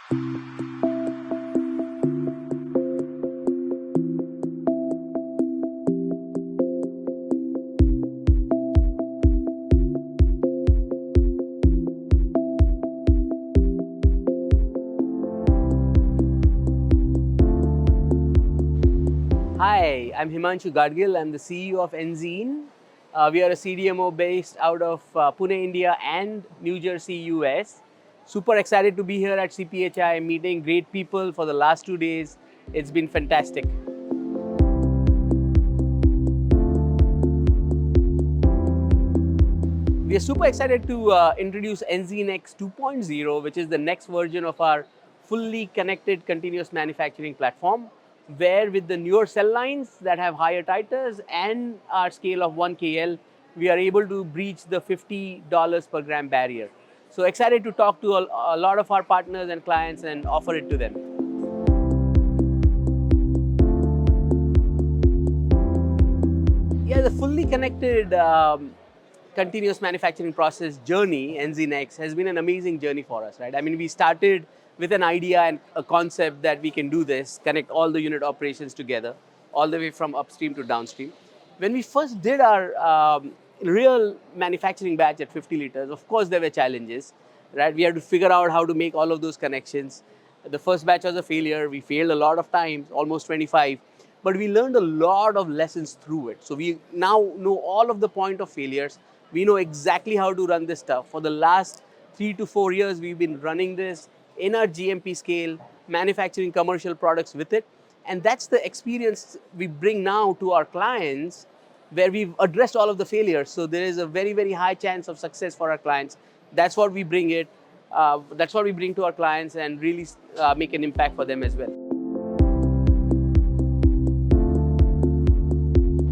Hi, I'm Himanshu Gadgil. I'm the CEO of Enzene. We are a CDMO based out of Pune, India and New Jersey, US. Super excited to be here at CPHI, meeting great people for the last 2 days. It's been fantastic. We are super excited to introduce EnzeneX 2.0, which is the next version of our fully connected continuous manufacturing platform, where with the newer cell lines that have higher titers and our scale of 1 KL, we are able to breach the $50 per gram barrier. So excited to talk to a lot of our partners and clients and offer it to them. Yeah, the fully connected continuous manufacturing process journey, EnzeneX, has been an amazing journey for us, right? I mean, we started with an idea and a concept that we can do this, connect all the unit operations together, all the way from upstream to downstream. When we first did our real manufacturing batch at 50 liters, of course, there were challenges, right? We had to figure out how to make all of those connections. The first batch was a failure. We failed a lot of times, almost 25. But we learned a lot of lessons through it. So we now know all of the point of failures. We know exactly how to run this stuff. For the last 3 to 4 years, we've been running this in our GMP scale, manufacturing commercial products with it. And that's the experience we bring now to our clients, where we've addressed all of the failures. So there is a very, very high chance of success for our clients. That's what we bring it. That's what we bring to our clients and really make an impact for them as well.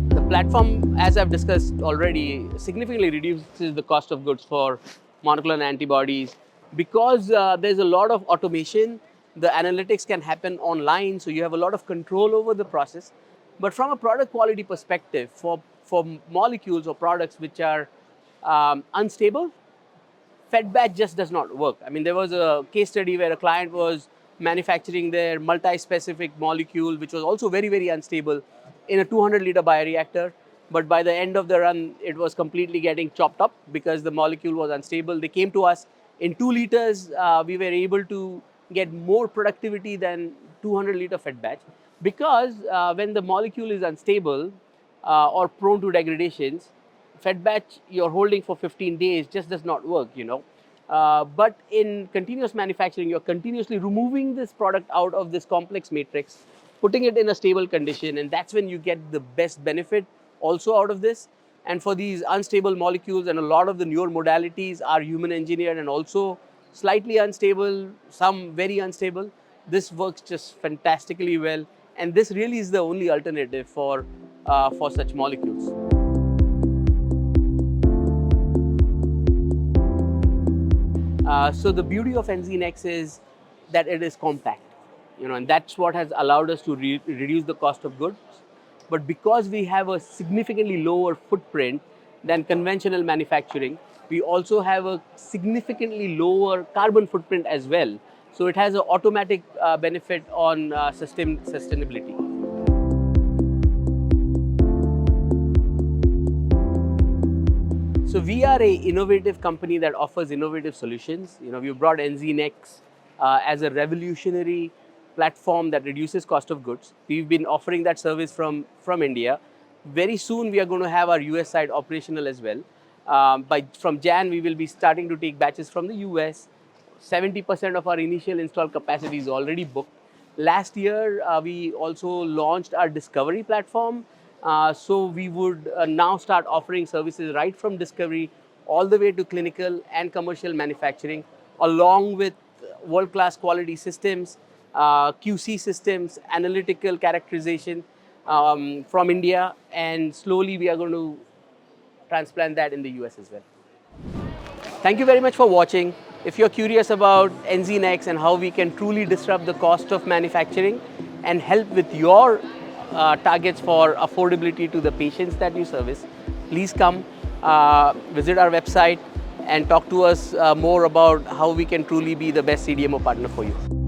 The platform, as I've discussed already, significantly reduces the cost of goods for monoclonal antibodies. Because there's a lot of automation, the analytics can happen online, so you have a lot of control over the process. But from a product quality perspective, for molecules or products which are unstable, fed batch just does not work. I mean, there was a case study where a client was manufacturing their multi-specific molecule, which was also very, very unstable, in a 200-liter bioreactor. But by the end of the run, it was completely getting chopped up because the molecule was unstable. They came to us. In 2 liters, we were able to get more productivity than 200-liter fed batch, because when the molecule is unstable or prone to degradations, fed batch you're holding for 15 days just does not work, but in continuous manufacturing, you're continuously removing this product out of this complex matrix, putting it in a stable condition, and that's when you get the best benefit also out of this. And for these unstable molecules, and a lot of the newer modalities are human engineered and also slightly unstable, some very unstable, this works just fantastically well. And this really is the only alternative for such molecules. So the beauty of EnzeneX is that it is compact, and that's what has allowed us to reduce the cost of goods. But because we have a significantly lower footprint than conventional manufacturing, we also have a significantly lower carbon footprint as well. So it has an automatic benefit on sustainability. So we are an innovative company that offers innovative solutions. We've brought EnzeneX as a revolutionary platform that reduces cost of goods. We've been offering that service from India. Very soon, we are going to have our US side operational as well. From Jan, we will be starting to take batches from the US. 70% of our initial install capacity is already booked. Last year, we also launched our discovery platform. So we would now start offering services right from discovery all the way to clinical and commercial manufacturing, along with world-class quality systems, QC systems, analytical characterization from India, and slowly we are going to transplant that in the US as well. Thank you very much for watching. If you're curious about EnzeneX and how we can truly disrupt the cost of manufacturing and help with your targets for affordability to the patients that you service, please come visit our website and talk to us more about how we can truly be the best CDMO partner for you.